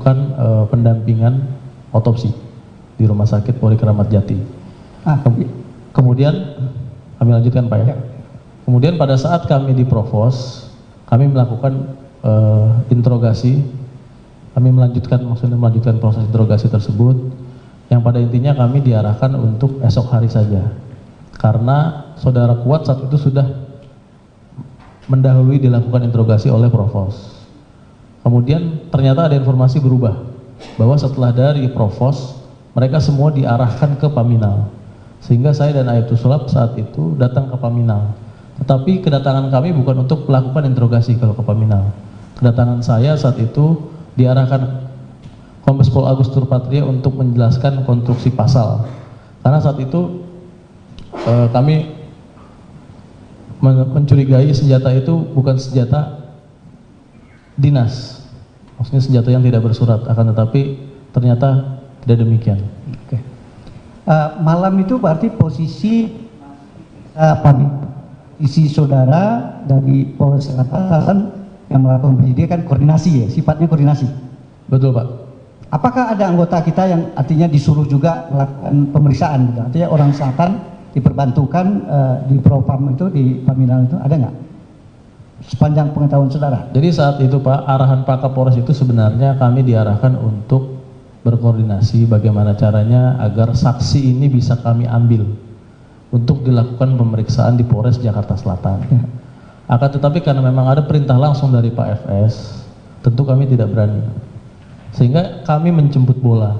melakukan pendampingan otopsi di Rumah Sakit Polri Kramat Jati. Kemudian kami lanjutkan Pak ya. Kemudian pada saat kami di Provos, kami melakukan interogasi, kami melanjutkan proses interogasi tersebut, yang pada intinya kami diarahkan untuk esok hari saja, karena saudara Kuat saat itu sudah mendahului dilakukan interogasi oleh Provos. Kemudian ternyata ada informasi berubah, bahwa setelah dari Provos, mereka semua diarahkan ke Paminal, sehingga saya dan Aibtu Sulap saat itu datang ke Paminal. Tetapi kedatangan kami bukan untuk melakukan interogasi kalau ke Paminal. Kedatangan saya saat itu diarahkan Kombes Pol Agus Turpatria untuk menjelaskan konstruksi pasal. Karena saat itu kami mencurigai senjata itu bukan senjata dinas, maksudnya senjata yang tidak bersurat, akan tetapi ternyata tidak demikian. Oke. Malam itu berarti posisi isi saudara dari Polres Jakarta Selatan yang melakukan penyidikan koordinasi ya, sifatnya koordinasi. Betul Pak. Apakah ada anggota kita yang artinya disuruh juga melakukan pemeriksaan gitu? Artinya orang selatan diperbantukan di Propam itu, di Paminal itu, ada nggak? Sepanjang pengetahuan saudara. Jadi saat itu Pak, arahan Pak Kapolres itu sebenarnya kami diarahkan untuk berkoordinasi bagaimana caranya agar saksi ini bisa kami ambil untuk dilakukan pemeriksaan di Polres Jakarta Selatan. Ya. Akan tetapi karena memang ada perintah langsung dari Pak FS, tentu kami tidak berani. Sehingga kami menjemput bola.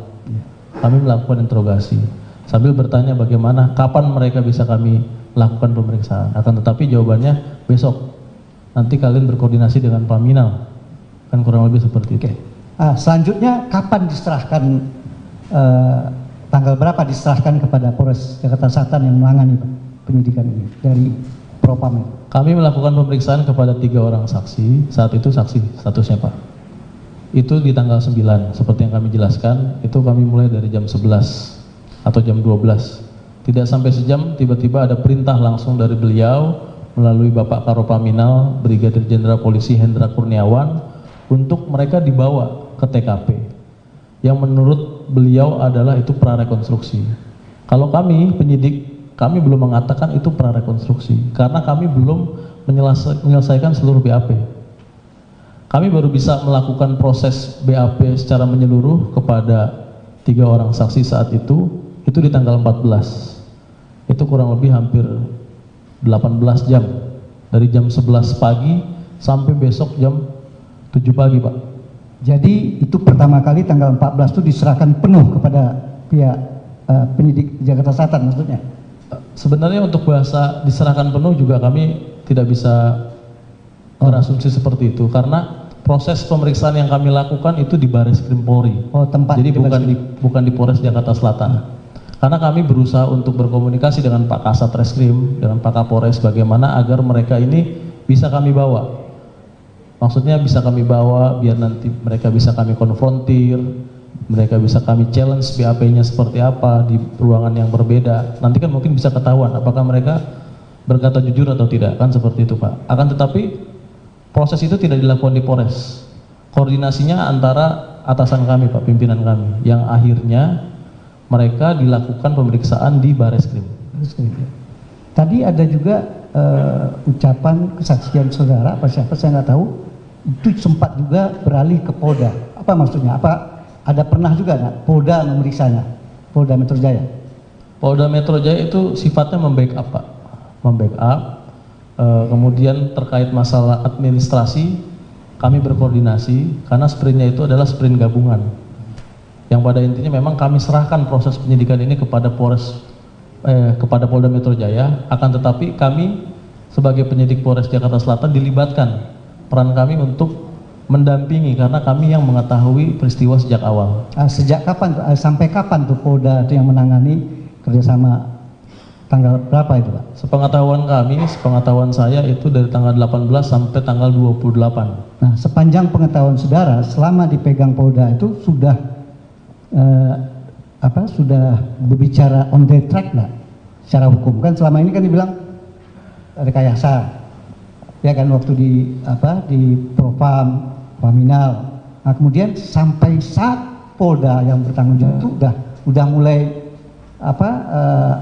Kami melakukan interogasi sambil bertanya bagaimana, kapan mereka bisa kami lakukan pemeriksaan. Akan tetapi jawabannya besok. Nanti kalian berkoordinasi dengan Paminal. Kan kurang lebih seperti itu. Selanjutnya kapan diserahkan, tanggal berapa diserahkan kepada Polres Jakarta Selatan yang menangani Pak penyidikan ini dari Propam itu? Kami melakukan pemeriksaan kepada 3 orang saksi, saat itu saksi statusnya Pak. Itu di tanggal 9, seperti yang kami jelaskan, itu kami mulai dari jam 11 atau jam 12. Tidak sampai sejam, tiba-tiba ada perintah langsung dari beliau melalui Bapak Karopaminal, Brigadir Jenderal Polisi Hendra Kurniawan, untuk mereka dibawa ke TKP. Yang menurut beliau adalah itu prarekonstruksi. Kalau kami penyidik, kami belum mengatakan itu prarekonstruksi, karena kami belum menyelesaikan seluruh BAP. Kami baru bisa melakukan proses BAP secara menyeluruh kepada 3 orang saksi saat itu di tanggal 14. Itu kurang lebih hampir 18 jam, dari jam 11 pagi sampai besok jam 7 pagi Pak. Jadi itu pertama kali tanggal 14 itu diserahkan penuh kepada pihak penyidik Jakarta Selatan maksudnya? Sebenarnya untuk bahasa diserahkan penuh juga kami tidak bisa berasumsi seperti itu, karena proses pemeriksaan yang kami lakukan itu di Baris Krim Polri. Jadi bukan di Polres Jakarta Selatan. Karena kami berusaha untuk berkomunikasi dengan Pak Kasat Reskrim, dengan Pak Kapolres, bagaimana agar mereka ini bisa kami bawa. Maksudnya bisa kami bawa biar nanti mereka bisa kami konfrontir, mereka bisa kami challenge BAP-nya seperti apa di ruangan yang berbeda. Nanti kan mungkin bisa ketahuan apakah mereka berkata jujur atau tidak, kan seperti itu Pak. Akan tetapi proses itu tidak dilakukan di Polres. Koordinasinya antara atasan kami Pak, pimpinan kami, yang akhirnya mereka dilakukan pemeriksaan di Bareskrim. Tadi ada juga ucapan kesaksian saudara, apa siapa saya nggak tahu, itu sempat juga beralih ke Polda. Apa maksudnya? Apa ada pernah juga nggak Polda memeriksanya? Polda Metro Jaya? Polda Metro Jaya itu sifatnya membackup Pak, membackup. Kemudian terkait masalah administrasi, kami berkoordinasi karena sprintnya itu adalah sprint gabungan. Yang pada intinya memang kami serahkan proses penyidikan ini kepada kepada Polda Metro Jaya, akan tetapi kami sebagai penyidik Polres Jakarta Selatan dilibatkan peran kami untuk mendampingi karena kami yang mengetahui peristiwa sejak awal. Sejak kapan, sampai kapan tuh Polda itu yang menangani kerjasama, tanggal berapa itu Pak? Sepengetahuan kami, sepengetahuan saya itu dari tanggal 18 sampai tanggal 28. Nah, sepanjang pengetahuan saudara, selama dipegang Polda itu sudah sudah berbicara on the track nggak secara hukum? Kan selama ini kan dibilang rekayasa, ya kan, waktu di Propam, Paminal. Nah, kemudian sampai saat Polda yang bertanggung jawab itu udah mulai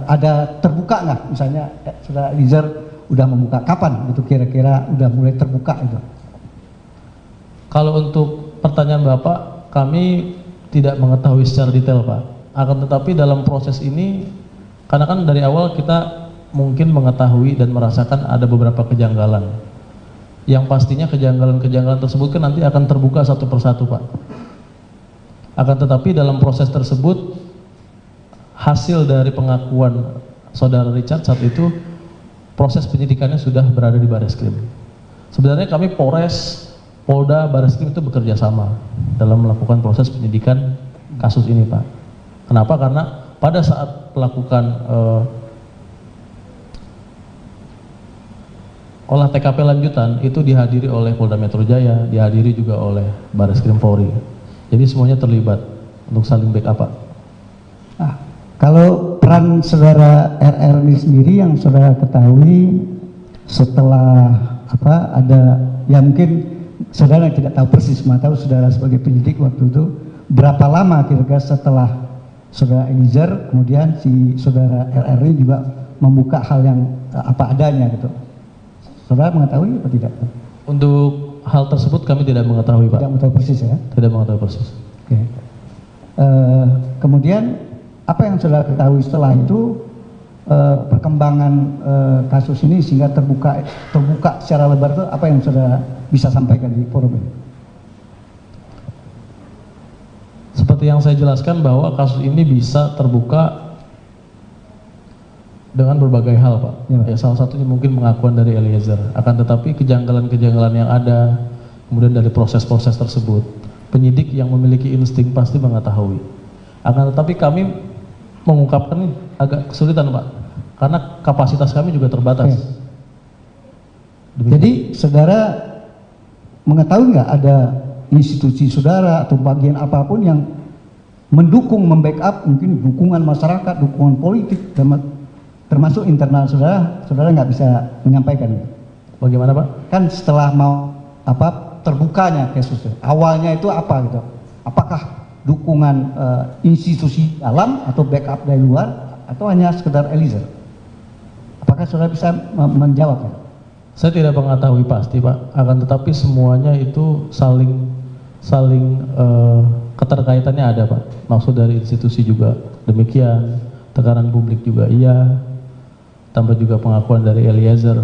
ada terbuka nggak, misalnya saudara Eliezer udah membuka kapan itu kira-kira udah mulai terbuka itu? Kalau untuk pertanyaan Bapak, kami tidak mengetahui secara detail Pak. Akan tetapi dalam proses ini, karena kan dari awal kita mungkin mengetahui dan merasakan ada beberapa kejanggalan. Yang pastinya kejanggalan-kejanggalan tersebut kan nanti akan terbuka satu persatu Pak. Akan tetapi dalam proses tersebut, hasil dari pengakuan saudara Richard saat itu, proses penyidikannya sudah berada di Bareskrim. Sebenarnya kami Polres, Polda, Bareskrim itu bekerja sama dalam melakukan proses penyidikan kasus ini Pak. Kenapa? Karena pada saat melakukan olah TKP lanjutan itu dihadiri oleh Polda Metro Jaya, dihadiri juga oleh Bareskrim Polri. Jadi semuanya terlibat untuk saling backup Pak. Nah, kalau peran saudara RR ini sendiri yang saudara ketahui setelah ada, ya mungkin saudara tidak tahu persis, tahu saudara sebagai penyidik waktu itu berapa lama kira-kira setelah saudara Eliezer kemudian si saudara RR ini juga membuka hal yang apa adanya gitu. Saudara mengetahui atau tidak? Untuk hal tersebut kami tidak mengetahui Pak. Tidak mengetahui persis ya? Tidak mengetahui persis. Oke. Kemudian apa yang saudara ketahui setelah itu perkembangan kasus ini sehingga terbuka secara lebar itu apa yang saudara bisa sampaikan di forum ini? Seperti yang saya jelaskan bahwa kasus ini bisa terbuka dengan berbagai hal Pak. Ya, salah satunya mungkin pengakuan dari Eliezer. Akan tetapi kejanggalan-kejanggalan yang ada, kemudian dari proses-proses tersebut, penyidik yang memiliki insting pasti mengetahui. Akan tetapi kami mengungkapkan ini agak kesulitan Pak, karena kapasitas kami juga terbatas. Jadi saudara mengetahui nggak ada institusi saudara atau bagian apapun yang mendukung, membackup mungkin dukungan masyarakat, dukungan politik, termasuk internal saudara, saudara nggak bisa menyampaikan? Bagaimana Pak? Kan setelah mau terbukanya kasus awalnya itu apa gitu? Apakah dukungan institusi dalam atau backup dari luar atau hanya sekedar Eliezer? Apakah saudara bisa menjawab? Saya tidak mengetahui pasti Pak, akan tetapi semuanya itu saling keterkaitannya ada Pak. Maksud dari institusi juga demikian, tekanan publik juga iya, tambah juga pengakuan dari Eliezer,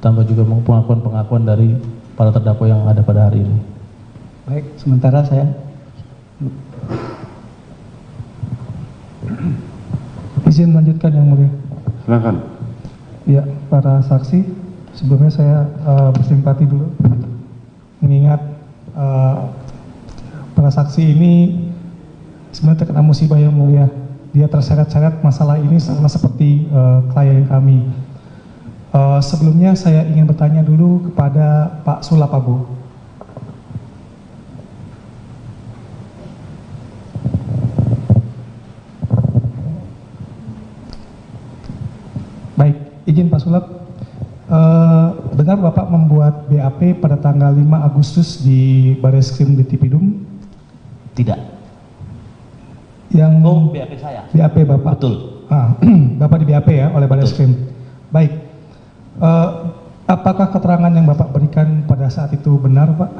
tambah juga pengakuan dari para terdakwa yang ada pada hari ini. Baik, sementara saya izin melanjutkan yang mulia. Silakan. Ya, para saksi, sebelumnya saya bersimpati dulu, mengingat para saksi ini sebenarnya terkena musibah yang mulia. Dia terseret-seret masalah ini sama seperti klien kami. Sebelumnya saya ingin bertanya dulu kepada Pak Sulapabo. Baik, izin Pak Sulap. Benar Bapak membuat BAP pada tanggal 5 Agustus di Bareskrim Ditipidum? Tidak. Yang BAP saya. BAP Bapak. Betul. Bapak di BAP ya oleh Bareskrim. Baik. Apakah keterangan yang Bapak berikan pada saat itu benar, Pak?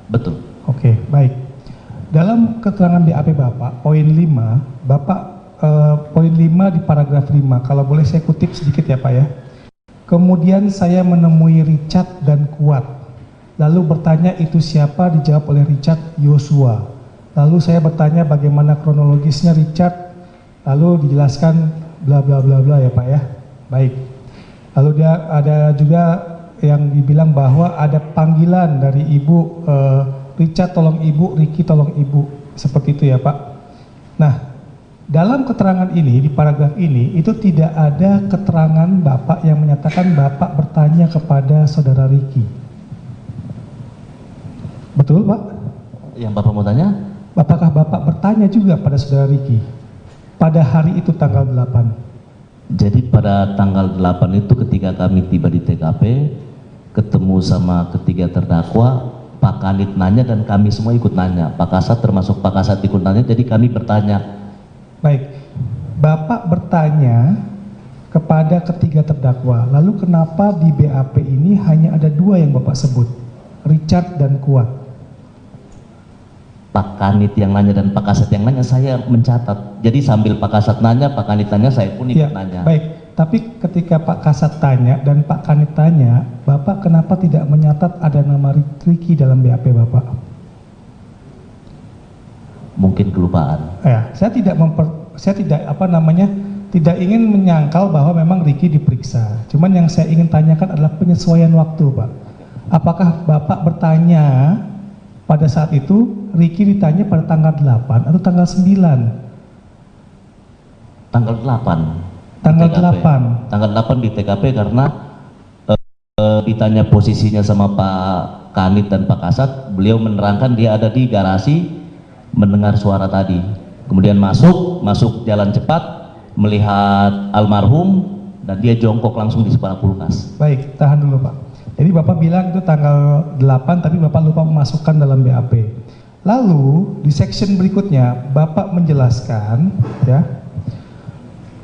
Betul. Oke, baik. Dalam keterangan BAP Bapak, poin 5, Bapak poin 5 di paragraf 5, kalau boleh saya kutip sedikit ya Pak ya. Kemudian saya menemui Richard dan Kuat. Lalu bertanya itu siapa, dijawab oleh Richard, Yosua. Lalu saya bertanya bagaimana kronologisnya Richard, lalu dijelaskan bla bla bla bla ya Pak ya. Baik. Lalu dia ada juga yang dibilang bahwa ada panggilan dari Ibu Richard tolong Ibu, Ricky tolong Ibu. Seperti itu ya Pak. Nah, dalam keterangan ini, di paragraf ini, itu tidak ada keterangan Bapak yang menyatakan Bapak bertanya kepada saudara Ricky. Betul Pak? Yang Bapak mau tanya? Apakah Bapak bertanya juga pada saudara Ricky pada hari itu tanggal 8? Jadi pada tanggal 8 itu ketika kami tiba di TKP, ketemu sama ketiga terdakwa, Pak Kanit nanya dan kami semua ikut nanya. Pak Kasat termasuk Pak Kasat ikut nanya, jadi kami bertanya. Baik, Bapak bertanya kepada ketiga terdakwa, lalu kenapa di BAP ini hanya ada dua yang Bapak sebut, Richard dan Kuat? Pak Kanit yang nanya dan Pak Kasat yang nanya, saya mencatat. Jadi sambil Pak Kasat nanya, Pak Kanit nanya, saya pun ikut nanya. Baik, tapi ketika Pak Kasat tanya dan Pak Kanit tanya, Bapak kenapa tidak menyatat ada nama Ricky dalam BAP Bapak? Mungkin kelupaan. Ya, saya tidak tidak ingin menyangkal bahwa memang Ricky diperiksa. Cuman yang saya ingin tanyakan adalah penyesuaian waktu, Pak. Apakah Bapak bertanya pada saat itu Ricky ditanya pada tanggal 8 atau tanggal 9? Tanggal 8. Tanggal TKP. 8. Tanggal 8 di TKP karena ditanya posisinya sama Pak Kanit dan Pak Kasat, beliau menerangkan dia ada di garasi mendengar suara tadi. Kemudian masuk jalan cepat, melihat almarhum dan dia jongkok langsung di sebelah kulkas. Baik, tahan dulu Pak. Jadi Bapak bilang itu tanggal 8 tapi Bapak lupa memasukkan dalam BAP. Lalu di section berikutnya Bapak menjelaskan ya.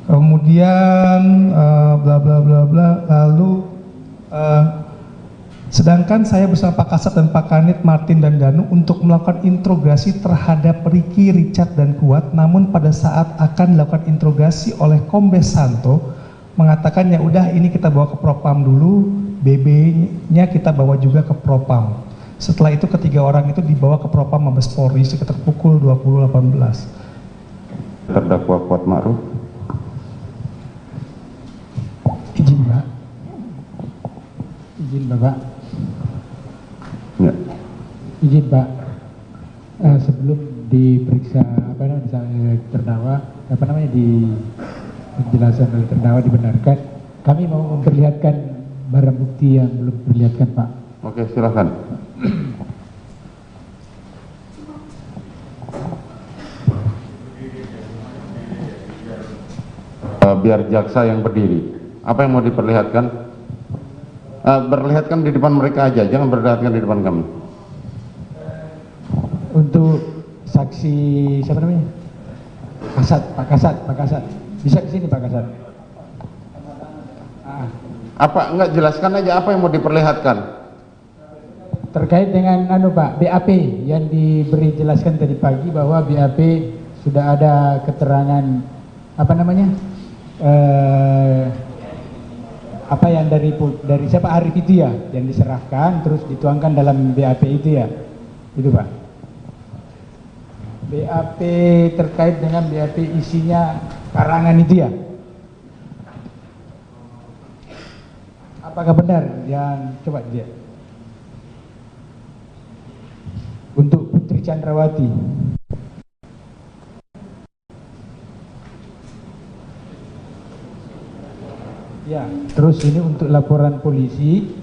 Kemudian bla bla bla bla, lalu sedangkan saya bersama Pak Kasat dan Pak Kanit, Martin dan Danu untuk melakukan interogasi terhadap Ricky, Richard dan Kuat, namun pada saat akan dilakukan interogasi oleh Kombes Santo mengatakan ya udah ini kita bawa ke Propam dulu, BB-nya kita bawa juga ke Propam. Setelah itu ketiga orang itu dibawa ke Propam Mabes Polri sekitar pukul 20.18. Terdakwa Kuat Ma'ruf. Izin Pak. Izin Bapak. Ya. Izin Pak. Sebelum diperiksa terdakwa, di penjelasan dari terdakwa dibenarkan, kami mau memperlihatkan barang bukti yang belum diperlihatkan Pak. Oke, silahkan. Biar jaksa yang berdiri. Apa yang mau diperlihatkan? Perlihatkan di depan mereka aja, jangan perlihatkan di depan kami. Untuk saksi siapa namanya? Pak Kasat. Bisa ke sini Pak Kasat. Apa enggak, jelaskan aja apa yang mau diperlihatkan. Terkait dengan Pak, BAP yang diberi jelaskan tadi pagi bahwa BAP sudah ada keterangan apa yang dari siapa Arif itu ya yang diserahkan terus dituangkan dalam BAP itu ya, itu Pak. BAP terkait dengan BAP isinya karangan itu ya. Apakah benar yang coba dia untuk Putri Chandrawati? Ya, terus ini untuk laporan polisi.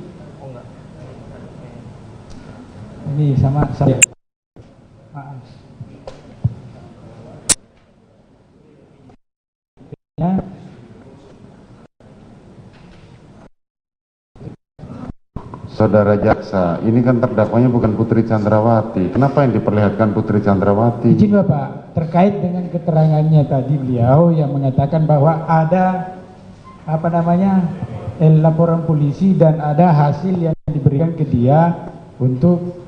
Ini sama saya. Saudara jaksa, ini kan terdakwanya bukan Putri Chandrawati. Kenapa yang diperlihatkan Putri Chandrawati? Izin Bapak, terkait dengan keterangannya tadi beliau yang mengatakan bahwa ada laporan polisi dan ada hasil yang diberikan ke dia untuk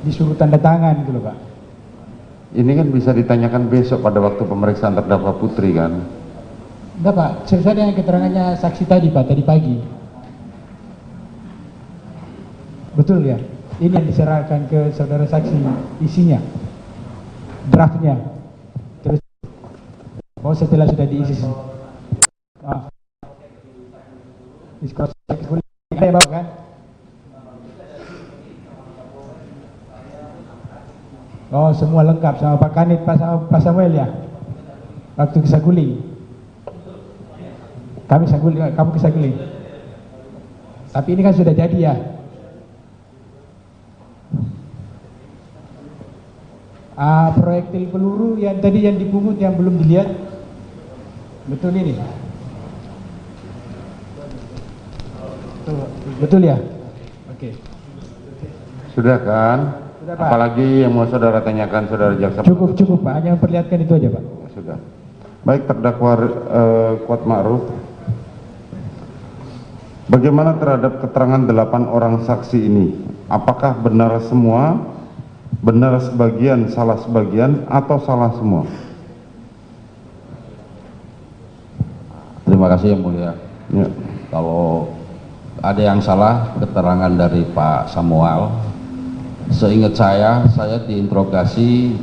disuruh tanda tangan gitu loh Pak. Ini kan bisa ditanyakan besok pada waktu pemeriksaan terdakwa Putri kan? Enggak Pak, sesuai dengan keterangannya saksi tadi Pak, tadi pagi. Betul ya? Ini yang diserahkan ke saudara saksi isinya, draftnya. Terus setelah sudah diisi ada Bapak kan? Oh semua lengkap sama Pak Kanit, Pak Samuel ya? Waktu ke Saguling. Kamu ke Saguling. Tapi ini kan sudah jadi ya. Proyektil peluru yang tadi yang dipungut yang belum dilihat. Betul ini? Betul ya? Oke. Sudah kan? Sudah, Pak. Apalagi yang mau saudara tanyakan, saudara jaksa? Cukup Pak, hanya memperlihatkan itu aja Pak. Sudah. Baik, terdakwa Kuat Ma'ruf. Bagaimana terhadap keterangan 8 orang saksi ini? Apakah benar semua, benar sebagian, salah sebagian, atau salah semua? Terima kasih yang mulia. Ya. Kalau ada yang salah keterangan dari Pak Samuel, seingat saya diinterogasi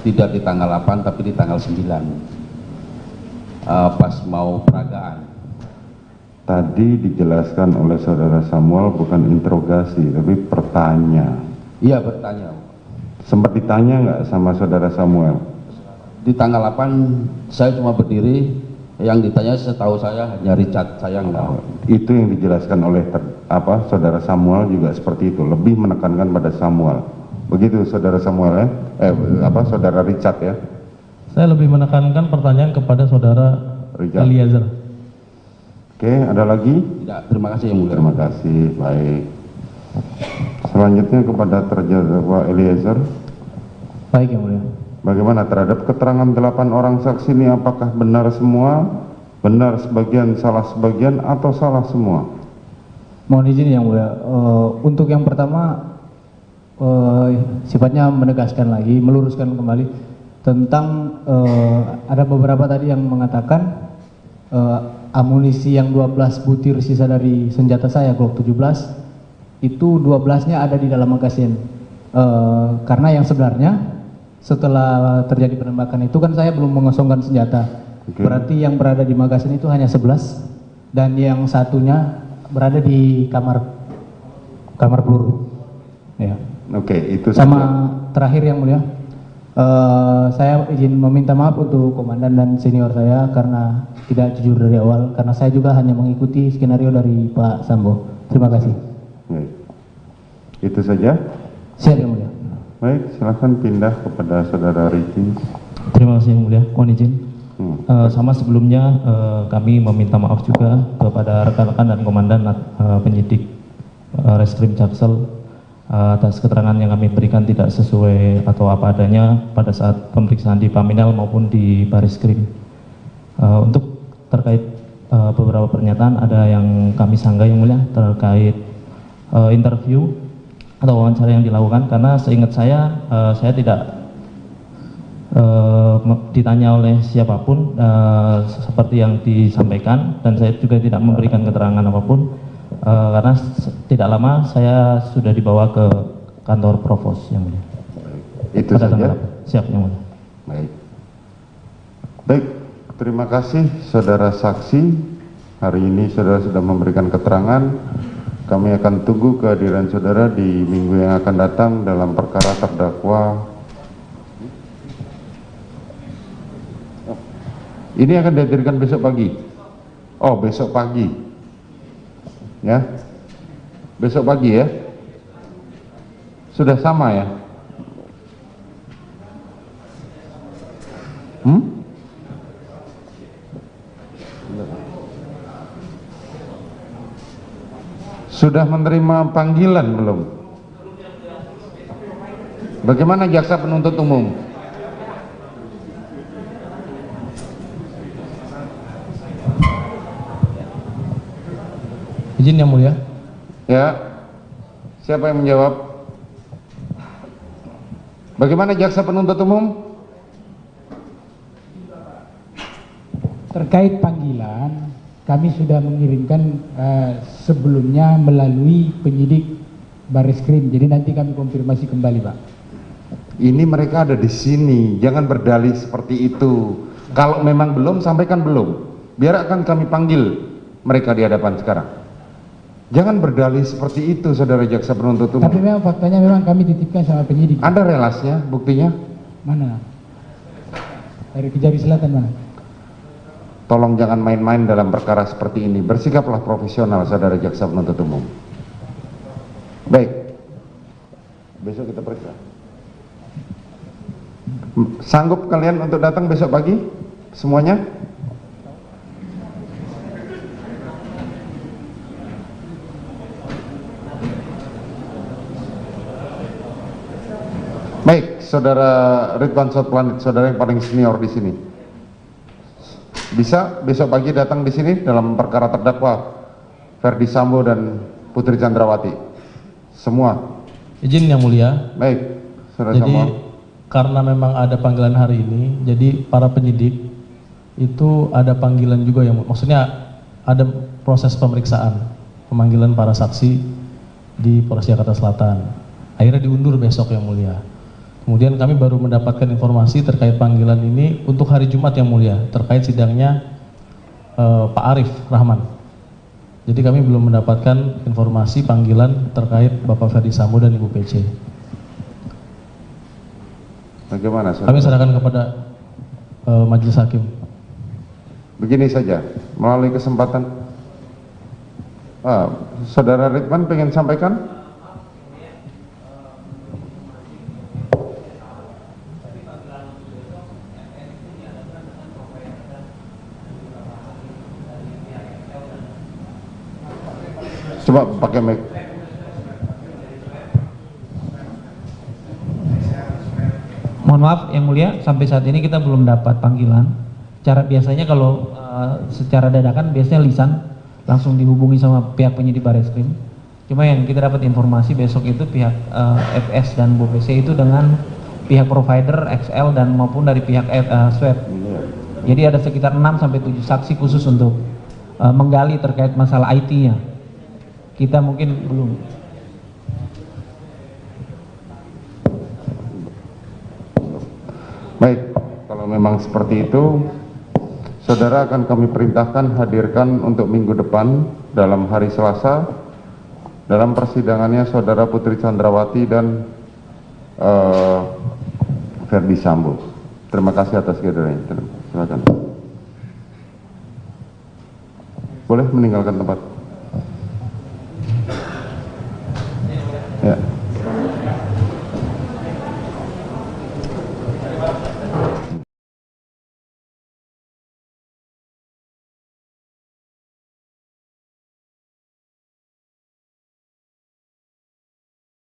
tidak di tanggal 8 tapi di tanggal 9 pas mau peragaan. Tadi dijelaskan oleh saudara Samuel bukan interogasi, tapi bertanya. Iya, bertanya. Sempat ditanya nggak sama saudara Samuel? Di tanggal 8 saya cuma berdiri, yang ditanya setahu saya hanya Richard, saya enggak. Itu yang dijelaskan oleh saudara Samuel juga seperti itu, lebih menekankan pada Samuel. Begitu saudara Samuel saudara Richard ya. Saya lebih menekankan pertanyaan kepada saudara Richard. Eliezer. Oke, ada lagi? Tidak, terima kasih yang mulia. Terima kasih, baik. Selanjutnya kepada terdakwa Eliezer. Baik yang mulia. Bagaimana terhadap keterangan 8 orang saksi ini, apakah benar semua, benar sebagian, salah sebagian, atau salah semua? Mohon izin yang mulia, untuk yang pertama sifatnya menegaskan lagi, meluruskan kembali tentang ada beberapa tadi yang mengatakan amunisi yang 12 butir sisa dari senjata saya Glock 17 itu 12-nya ada di dalam magasin, karena yang sebenarnya setelah terjadi penembakan itu kan saya belum mengosongkan senjata. Berarti yang berada di magasin itu hanya 11 dan yang satunya berada di kamar peluru. Ya. Oke, itu Sama saja. terakhir yang mulia, saya izin meminta maaf untuk komandan dan senior saya karena tidak jujur dari awal, karena saya juga hanya mengikuti skenario dari Pak Sambo. Terima kasih. Baik. Itu saja. Siap yang mulia. Baik, silahkan pindah kepada saudara Ricky. Terima kasih yang mulia, mohon izin. Sama sebelumnya kami meminta maaf juga kepada rekan-rekan dan komandan penyidik Reskrim Jaksel atas keterangan yang kami berikan tidak sesuai atau apa adanya pada saat pemeriksaan di Paminal maupun di Bareskrim. Untuk terkait beberapa pernyataan ada yang kami sanggah yang mulia terkait interview atau wawancara yang dilakukan, karena seingat saya tidak ditanya oleh siapapun seperti yang disampaikan, dan saya juga tidak memberikan keterangan apapun karena tidak lama saya sudah dibawa ke kantor Provos yang mulia. Itu Pada saja. Siap yang mulia. Baik. Baik, terima kasih saudara saksi. Hari ini saudara sudah memberikan keterangan. Kami akan tunggu kehadiran saudara di minggu yang akan datang dalam perkara terdakwa. Ini akan dihadirkan besok pagi. Oh, besok pagi. Ya. Besok pagi ya. Sudah sama ya? Sudah menerima panggilan belum? Bagaimana jaksa penuntut umum? Izin yang mulia. Ya. Siapa yang menjawab? Bagaimana jaksa penuntut umum? Terkait panggilan, kami sudah mengirimkan sebelumnya melalui penyidik Bareskrim. Jadi nanti kami konfirmasi kembali, Pak. Ini mereka ada di sini, jangan berdalih seperti itu. Kalau memang belum, sampaikan belum. Biar akan kami panggil mereka di hadapan sekarang. Jangan berdalih seperti itu, saudara jaksa penuntut umum. Tapi memang faktanya memang kami titipkan sama penyidik. Ada relasnya, buktinya? Mana? Dari Kejari Selatan mana? Tolong jangan main-main dalam perkara seperti ini. Bersikaplah profesional, saudara jaksa penuntut umum. Baik. Besok kita periksa. Sanggup kalian untuk datang besok pagi? Semuanya? Baik, saudara Ridwan Soplanit, saudara yang paling senior di sini. Bisa besok pagi datang di sini dalam perkara terdakwa Ferdi Sambo dan Putri Chandrawati. Semua. Izin yang mulia. Baik, saudara Jadi Samuel. karena memang ada panggilan hari ini, jadi para penyidik itu ada panggilan juga yang maksudnya ada proses pemeriksaan, pemanggilan para saksi di Polres Jakarta Selatan. Akhirnya diundur besok yang mulia. Kemudian kami baru mendapatkan informasi terkait panggilan ini untuk hari Jumat yang mulia, terkait sidangnya Pak Arif Rahman. Jadi kami belum mendapatkan informasi panggilan terkait Bapak Ferdi Sambo dan Ibu PC. Bagaimana, saudara? Kami serahkan kepada majelis hakim. Begini saja, melalui kesempatan, saudara Ridwan pengen sampaikan? Coba pakai mic. Mohon maaf yang mulia, sampai saat ini kita belum dapat panggilan. Cara biasanya kalau secara dadakan biasanya lisan langsung dihubungi sama pihak penyidik Barreskrim. Cuma yang kita dapat informasi besok itu pihak FS dan BPC itu dengan pihak provider XL dan maupun dari pihak Swab. Jadi ada sekitar 6 sampai 7 saksi khusus untuk menggali terkait masalah IT-nya. Kita mungkin belum. Baik, kalau memang seperti itu, saudara akan kami perintahkan hadirkan untuk minggu depan dalam hari Selasa dalam persidangannya saudara Putri Chandrawati dan Ferdi Sambo. Terima kasih atas kehadirannya. Silakan. Boleh meninggalkan tempat. Ya.